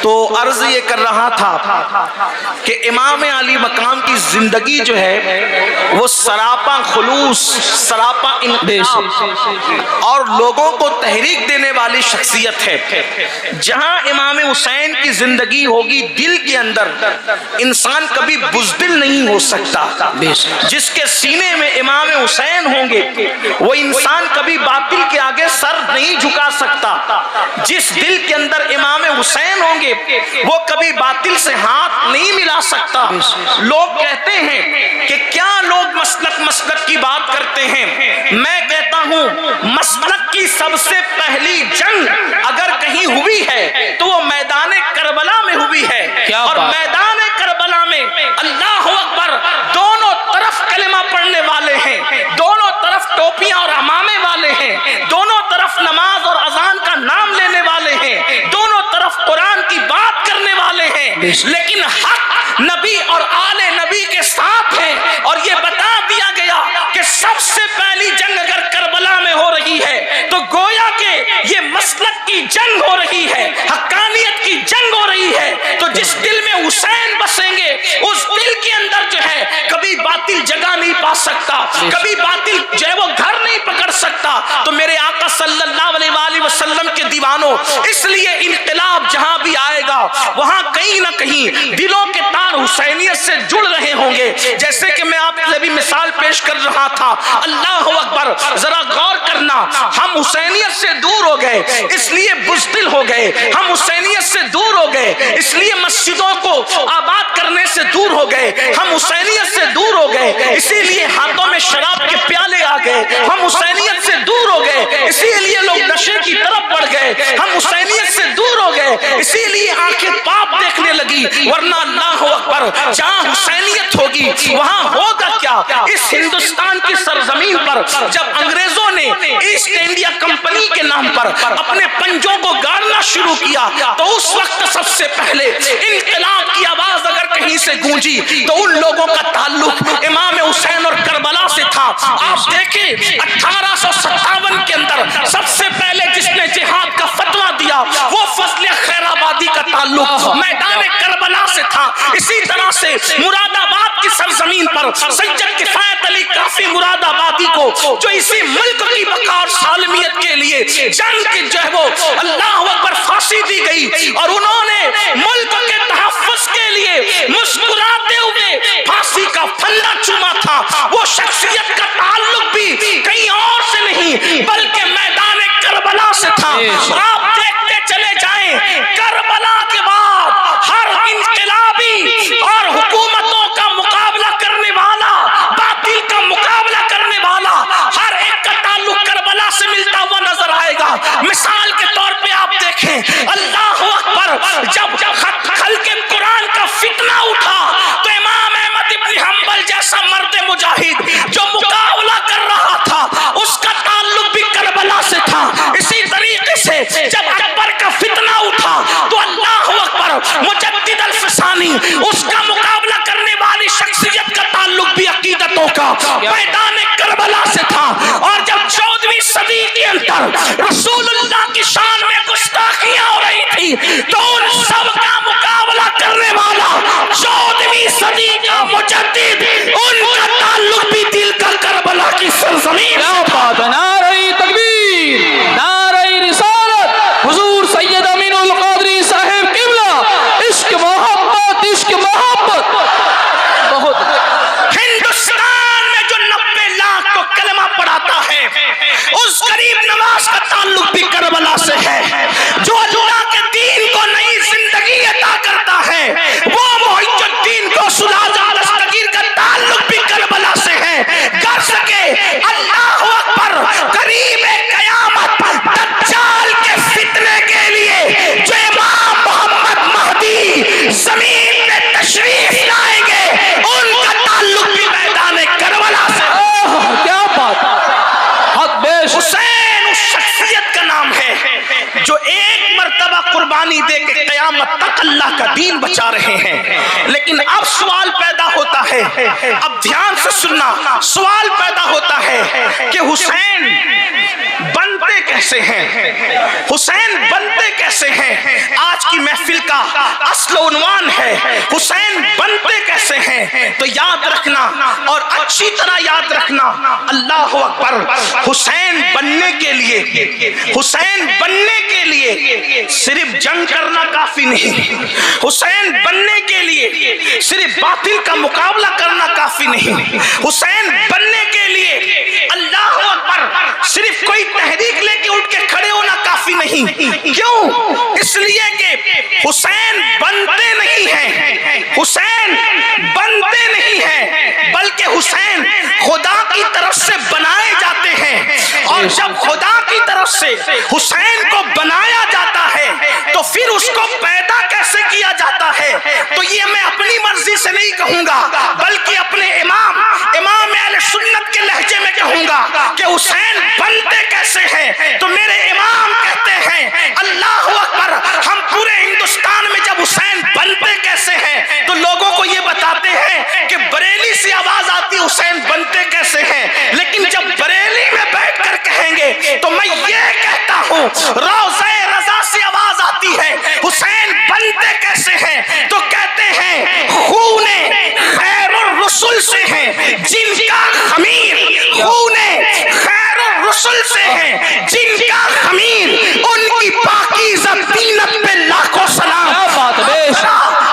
تو عرض یہ کر رہا تھا کہ امام علی مقام کی زندگی جو ہے وہ سراپا خلوص، سراپا انقلاب اور لوگوں کو تحریک دینے والی شخصیت ہے۔ جہاں امام حسین کی زندگی ہوگی دل کے اندر انسان کبھی بزدل نہیں ہو سکتا۔ جس کے سینے میں امام حسین ہوں گے وہ انسان کبھی باطل کے آگے سر نہیں جھکا سکتا۔ جس دل کے اندر امام حسین ہوں گے وہ کبھی باطل سے ہاتھ نہیں ملا سکتا۔ لوگ کہتے ہیں کہ کیا لوگ مسلک کی بات کرتے ہیں، میں کہتا ہوں مسلک کی سب سے پہلی جنگ اگر کہیں ہوئی ہے تو وہ میدان کربلا میں ہوئی ہے، اور میدان کربلا میں اللہ اکبر دونوں طرف کلمہ پڑھنے والے ہیں، دونوں طرف ٹوپیاں اور عمامے والے ہیں، دونوں طرف نماز اور اذان کا نام لینے والے ہیں، دونوں طرف قرآن کی بات کرنے والے ہیں، لیکن حق نبی اور آل نبی کے ساتھ ہیں۔ اور یہ بتا دیا گیا کہ سب سے پہلی جنگ اگر کربلا میں ہو رہی ہے تو گویا کہ یہ مسلک کی جنگ ہو رہی ہے، حقانیت کی جنگ ہو رہی ہے۔ تو جس دل میں حسین بسیں گے اس دل کے اندر جو ہے کبھی باطل جگہ نہیں پا سکتا، کبھی باطل جو ہے وہ گھر نہیں پکڑ سکتا۔ تو میرے آقا صلی اللہ علیہ وآلہ وسلم کے دیوانوں، اس لیے انقلاب جہاں بھی آئے گا وہاں کہیں نہ کہیں دلوں کے تار حسینیت سے جڑ رہے ہوں گے۔ جیسے کہ میں آپ سے بھی مثال پیش کر رہا تھا، اللہ اکبر، ذرا غور کرنا، ہم حسینیت سے دور ہو گئے اس لیے بزدل ہو گئے، ہم حسینیت سے دور ہو گئے اس لیے مسجدوں کو آباد کرنے سے دور ہو گئے، ہم حسینیت سے دور ہو گئے اسی لیے ہاتھوں میں شراب کے پیالے آ گئے، ہم حسینیت سے دور ہو گئے اسی لیے لوگ نشے کی طرف بڑھ گئے، ہم حسینیت سے دور ہو گئے اسی لیے آنکھیں پاپ دیکھنے لگی، ورنہ اللہ اکبر جہاں حسینیت ہوگی وہاں ہوگا کیا؟ اس ہندوستان کی سرزمین پر جب انگریزوں نے ایسٹ انڈیا کمپنی کے نام پر اپنے پنجوں کو گاڑنا شروع کیا تو اس وقت سب سے پہلے انقلاب کی آواز اگر کہیں سے گونجی تو ان لوگوں کا تعلق امام حسین اور کربلا سے تھا۔ آپ دیکھیں 1857 کے اندر سب سے پہلے جس نے جہاد کا فتویٰ دیا وہ فضل خیر آبادی کا تعلق میدان کربلا سے تھا۔ اسی طرح سے مراد آباد کی سرزمین پر سید کفایت علی کافی مراد آبادی کو جو اسی ملک کی بقا اور سالمیت کے لیے جنگ کی جو ہے وہ اللہ اکبر پھانسی دی گئی، اور انہوں نے ملک کے تحفظ کے لیے مسکراتے ہوئے پھانسی کا پھندا چوما تھا۔ وہ شخصیت کا تعلق بھی کہیں اور سے نہیں بلکہ میدان کربلا سے تھا۔ آپ دیکھتے چلے جائیں کربلا کے بعد ہر انقلابی اور حکومتوں کا مقابلہ کرنے والا، باطل کا مقابلہ کرنے والا، ہر ایک کا تعلق کربلا سے ملتا ہوا نظر آئے گا۔ مثال کے طور پہ آپ دیکھیں اللہ اکبر، جب خلق قرآن کا فتنہ اٹھا تو امام احمد ابن حنبل جیسا مرد مجاہد جو مقابلہ کر رہا تھا اس کا تعلق بھی کربلا سے تھا۔ اسی طریقے سے جب اکبر کا فتنہ اٹھا تو اللہ اکبر مجدد الفسانی اس کا مقابلہ کرنے والی شخصیت کا تعلق بھی عقیدتوں کا میدان کربلا سے تھا۔ اور جب 14ویں صدی کے اندر رسول اللہ کی شان میں گستاخیاں ہو رہی تھی تو ان سب کا مقابلہ کرنے والا 14ویں صدی کا مجدد ان کا تعلق بھی دل کا کربلا کی سرزمین سے تھا۔ نعرہ تکبیر، نعرہ رسالت، حضور سید امین القادری صاحب قبلہ، عشق محبت، عشق محبت۔ بہت ہندوستان میں جو 90 لاکھ کو کلمہ پڑھاتا ہے اس غریب نواز کا تعلق بھی کربلا سے ہے۔ جو اللہ کے دین کو نئی زندگی عطا کرتا ہے وہ محی الدین کو سلازم دستگیر کا تعلق بھی کربلا سے ہے۔ کر سکے اللہ اکبر قریب قیامت دجال کے فتنے کے لیے جو امام محمد مہدی زمین میں تشریف لائیں گے ان کا تعلق بھی میدان کربلا سے۔ کیا بات، حق بیش۔ حسین اس شخصیت کا نام ہے جو ایک مرتبہ قربانی دے کے قیامت تک اللہ کا دین بچا رہے ہیں۔ لیکن اب سوال پیدا ہوتا ہے، اب دھیان سے سننا، سوال پیدا ہوتا ہے کہ حسین بنتے کیسے ہیں، حسین بنتے کیسے ہیں؟ آج کی محفل کا اصل عنوان ہے حسین بنتے کیسے ہیں، تو یاد رکھنا اور اچھی طرح یاد رکھنا، اللہ اکبر، حسین بننے کے لیے صرف جنگ کرنا کافی نہیں، حسین بننے کے لیے صرف باطل کا مقابلہ کرنا کافی نہیں، حسین بننے کے لیے اللہ اکبر صرف کوئی تحریک لے کے اٹھ کے کھڑے ہونا کافی نہیں۔ کیوں؟ اس لیے کہ حسین بنتے نہیں ہیں، حسین بنتے نہیں ہیں، بلکہ حسین خدا کی طرف سے بنائے جاتے ہیں، اور جب خدا کی طرف سے حسین کو بنایا جاتا ہے تو پھر اس کو پیدا کیسے کیا جاتا ہے، تو یہ میں اپنی مرضی سے نہیں کہوں گا، بلکہ اپنے امام اہل سنت کے لہجے میں کہوں گا کہ حسین بنتے کیسے ہیں، تو میرے امام کہتے ہیں اللہ اکبر، ہم پورے ہندوستان میں جب حسین بنتے کیسے ہیں تو لوگوں کو یہ بتاتے ہیں کہ بریلی سے آواز آتی حسین بنتے کیسے ہیں، لیکن جب بریلی میں بیٹھ کر کہیں گے تو میں یہ کہتا ہوں روضہ رضا سے آواز آتی ہے حسین بنتے کیسے ہیں، تو کہتے ہیں خون خیر الرسل سے ہے جن کا خمیر، خون خیر الرسل سے ہے جن کا خمیر، ان کی پاکیزہ دینت پہ لاکھوں سلام۔ کیا بات ہے،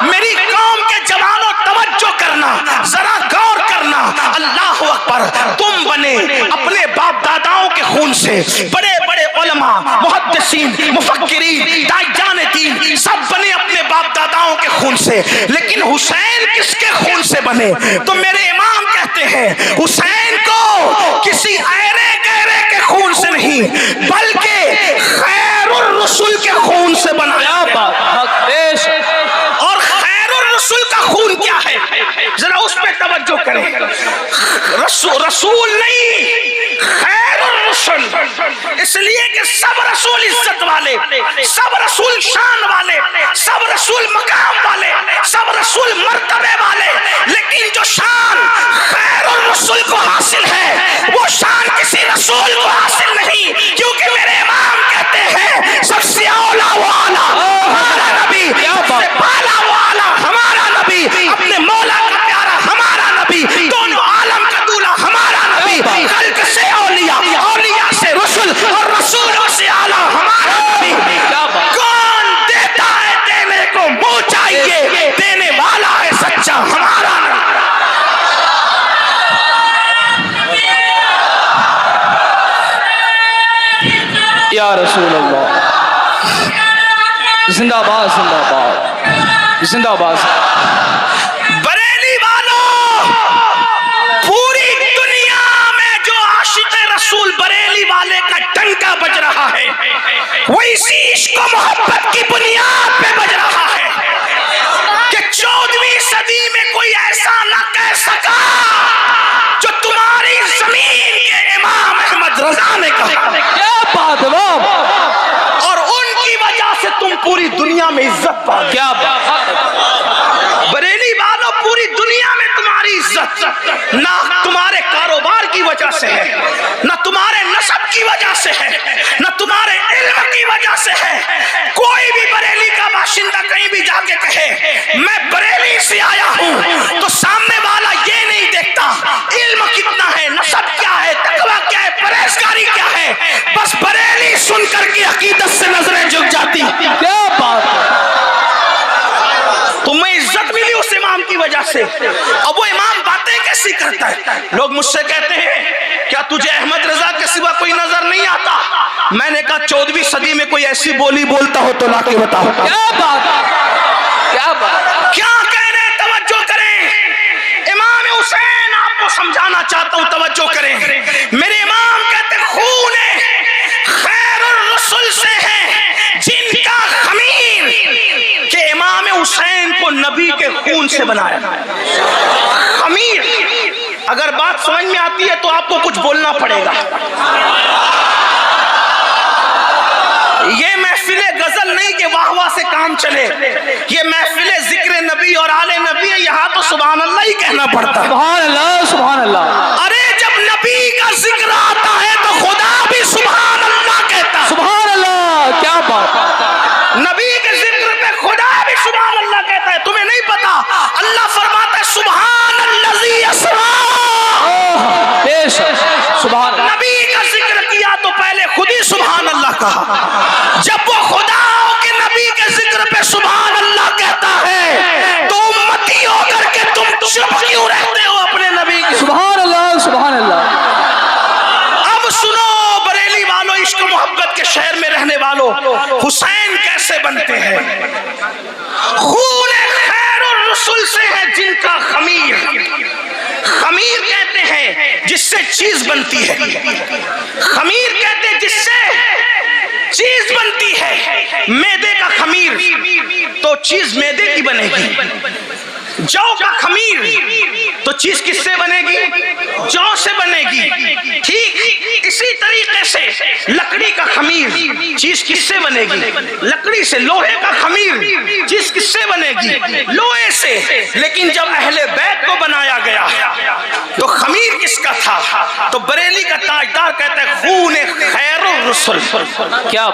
میری قوم کے جوانوں توجہ کرنا، ذرا غور کرنا، اللہ اکبر، تم بنے اپنے باپ داداؤں کے خون سے، بڑے بڑے علماء، محدثین، مفکرین، داعیان دین سب بنے اپنے باپ داداؤں کے خون سے، لیکن حسین کس کے خون سے بنے، تو میرے امام کہتے ہیں حسین کو کسی ایرے گہرے کے خون سے نہیں بلکہ خیر الرسل کے خون سے بنایا۔ کیا بات، حق بیش، اور خیر الرسل کا خون کیا ہے، ذرا اس پہ توجہ کریں، رسول نہیں، خیر الرسل، اس لیے کہ سب رسول عزت والے، سب رسول شان والے، سب رسول مقام والے، سب رسول مرتبے والے، لیکن جو شان خیر الرسل کو حاصل ہے وہ شان کسی رسول کو حاصل نہیں، کیونکہ میرے امام کہتے ہیں سب سے اولا والا ہمارا نبی، سب سے بالا والا ہمارا نبی، اپنے مولا کا پیارا ہمارا نبی، دونوں عالم کا دولہ ہمارا نبی، خلق سے اولیاء، اولیاء سے رسول، اور رسولوں سے اعلیٰ ہمارا نبی۔ کون دیتا ہے دینے کو منہ چاہیے، دینے والا ہے سچا ہمارا نبی۔ یا رسول اللہ، زندہ باد، زندہ باد، زندہ باد۔ بریلی والوں، پوری دنیا میں جو عاشق رسول بریلی والے کا ڈنکا بج رہا ہے وہ اسی عشق و محبت کی بنیاد پہ بج رہا ہے کہ 14ویں صدی میں کوئی ایسا نہ کہہ سکا جو تمہاری زمین کے امام احمد رضا نے کہا۔ کیا بات ہے، اور ان کی وجہ سے تم پوری دنیا میں عزت پا گئے۔ کیا بات، بریلی والوں، پوری دنیا میں تمہاری عزت نہ تمہارے کاروبار کی وجہ سے ہے، نہ تمہارے نسب کی وجہ سے ہے، نہ تمہارے علم کی وجہ سے ہے۔ کوئی بھی بریلی کا باشندہ کہیں بھی جا کے کہے میں بریلی سے آیا ہوں تو سامنے والا یہ نہیں دیکھتا علم کتنا ہے، نسب کیا ہے، تقویٰ کیا ہے، پرہیزگاری کیا ہے، بس بریلی سن کر کے عقیدت سے نظریں جھک جاتی۔ کیا بات ہے، تمہیں عزت ملی اس امام کی وجہ سے، اب وہ امام باتیں کیسی کرتا ہے۔ لوگ مجھ سے کہتے ہیں کیا تجھے احمد رضا کے سوا کوئی نظر نہیں آتا؟ میں نے کہا 14ویں صدی میں کوئی ایسی بولی بولتا ہو تو لا کے بتاؤ۔ کیا بات، کیا بات، کیا کہہ رہے ہیں، توجہ کریں، امام حسین آپ کو سمجھانا چاہتا ہوں، توجہ کریں۔ میرے امام کہتے خون خیر الرسل سے ہے جن کا خمیر، کہ امام حسین کو نبی کے خون سے بنایا۔ خمیر، اگر بات سمجھ میں آتی ہے تو آپ کو کچھ بولنا پڑے گا۔ یہ محفل غزل نہیں کہ واہ واہ سے کام چلے، یہ محفل ذکر نبی اور آل نبی ہے، یہاں تو سبحان اللہ ہی کہنا پڑتا ہے۔ سبحان اللہ، سبحان اللہ، ارے جب نبی کا ذکر آتا ہے تو خدا بھی سبحان اللہ کہتا ہے۔ سبحان اللہ، کیا بات، نبی کے ذکر پہ خدا بھی سبحان اللہ جب وہ خدا کے نبی کے ذکر پہ سبحان اللہ کہتا ہے تو امتی ہو کر کے تم چپ کیوں رہتے ہو اپنے نبی کی؟ سبحان اللہ سبحان اللہ. اب سنو بریلی والوں، عشق و محبت کے شہر میں رہنے والوں، حسین کیسے بنتے ہیں؟ خون خیر الرسل سے ہے جن کا خمیر. خمیر کہتے ہیں جس سے چیز بنتی ہے. خمیر کہتے ہیں جس سے چیز بنتی ہے. میدے کا خمیر تو چیز میدے کی بنے گی. جو کا خمیر تو چیز کس سے بنے گی؟ جو سے بنے گی. ٹھیک اسی طریقے سے لکڑی کا خمیر چیز کس سے بنے گی؟ لکڑی سے. لوہے کا خمیر چیز کس سے بنے گی؟ لوہے سے. لیکن جب اہل بیت کو بنایا گیا تو خمیر کس کا تھا؟ تو بریلی کا تاجدار کہتا ہے خون خیر الرسل. کیا